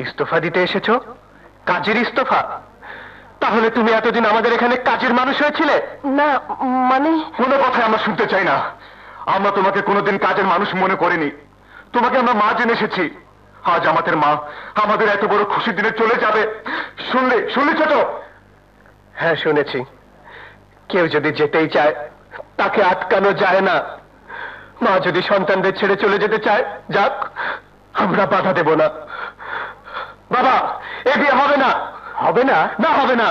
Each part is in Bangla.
ইস্তফা দিতে এসেছো? কাজের ইস্তফা? তাহলে তুমি এতদিন আমাদের এখানে কাজের মানুষ হয়েছিলে? না মানে কোনো কথা আমরা শুনতে চাই না। আমরা তোমাকে কোনোদিন কাজের মানুষ মনে করিনি। তোমাকে আমরা মা জেনে এসেছি। আজ আমাদের মা আমাদের এত বড় খুশির দিনে চলে যাবে শুনলে ছোট? হ্যাঁ শুনেছি। কেউ যদি যেতেই চায় তাকে আটকানো যায় না। মা যদি সন্তানদের ছেড়ে চলে যেতে চায় যাক, আমরা বাধা দেব না। বাবা, এ বিয়ে হবে না। হবে না? না হবে না।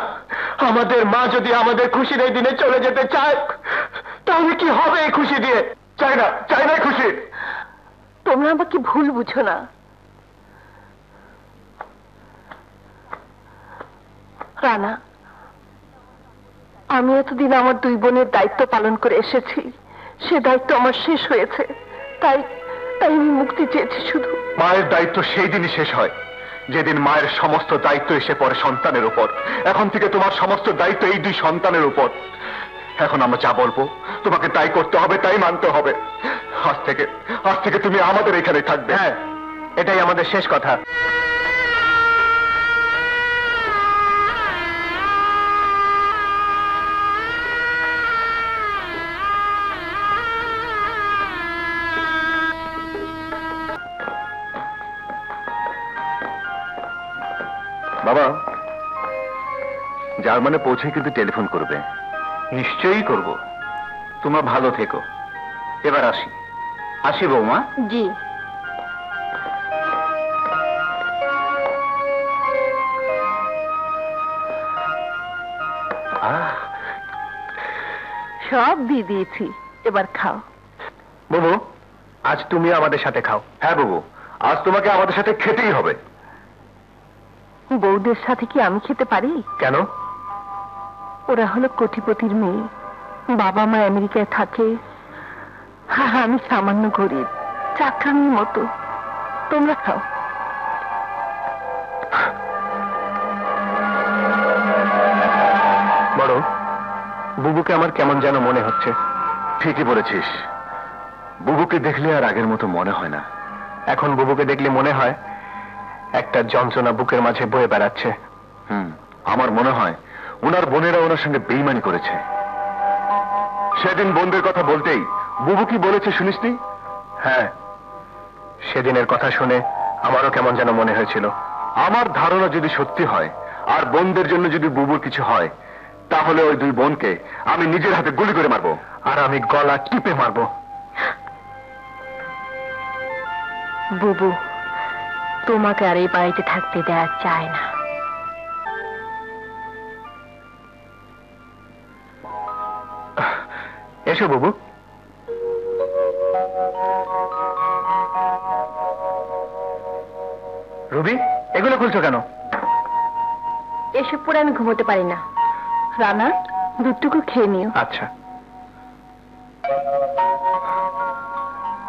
আমাদের মা যদি আমাদের খুশির এই দিনে চলে যেতে চায় তাহলে কি হবে এই খুশি দিয়ে? চাই না খুশি। তোমরা আমাকে ভুল বুঝো না। রানা, আমি এতদিন আমার দুই বোনের দায়িত্ব পালন করে এসেছি। সে দায়িত্ব আমার শেষ হয়েছে। তাই আমি মুক্তি চেয়েছি শুধু। মায়ের দায়িত্ব সেই দিনই শেষ হয় যেদিন মায়ের সমস্ত দায়িত্ব এসে পড়ে সন্তানের উপর। এখন থেকে তোমার সমস্ত দায়িত্ব এই দুই সন্তানের উপর। এখন আমরা যা বলবো তোমাকে তাই করতে হবে, তাই মানতে হবে। আজ থেকে তুমি আমাদের এখানে থাকবে। হ্যাঁ, এটাই আমাদের শেষ কথা। বাবা, জার্মানে পৌঁছে কিন্তু টেলিফোন করবে। নিশ্চয়ই করব। তোমরা ভালো থেকো। এবার আসি বৌমা। জি। সব দিয়ে দিয়েছি, এবার খাও। বাবু, আজ তুমি আমাদের সাথে খাও। হ্যাঁ বাবু, আজ তোমাকে আমাদের সাথে খেতেই হবে। বউদের সাথে কি আমি খেতে পারি? কেন? ওরা হলো কোটিপতির মেয়ে, বাবা মা আমেরিকায় থাকে, আমি সামান্য গরিব চাকরানির মতো। তোমরা খাও। বড়, বুবুকে আমার কেমন যেন মনে হচ্ছে। ঠিকই বলেছিস, বুবুকে দেখলে আর আগের মতো মনে হয় না। এখন বুবুকে দেখলে মনে হয় একটা যন্ত্রণা বুকের মাঝে বয়ে বেড়াচ্ছে। আমার মনে হয় ওনার বোনেরা ওনার সঙ্গে বেইমানি করেছে। সেদিন বোনদের কথা বলতেই বুবু কি বলেছে শুনিসনি? হ্যাঁ, সেদিনের কথা শুনে আমারও কেমন যেন মনে হয়েছিল। আমার ধারণা যদি সত্যি হয় আর বোনদের জন্য যদি বুবুর কিছু হয় তাহলে ওই দুই বোনকে আমি নিজের হাতে গুলি করে মারবো, আর আমি গলা টিপে মারবো। বুবু, তোমাকে আর এই বাড়িতে থাকতে দেওয়া চায় না। এসো বুবু। রুবি, এগুলো খুলছো কেন? এসব পরে আমি ঘুমোতে পারি না। রানা, দুধটুকু খেয়ে নিও। আচ্ছা।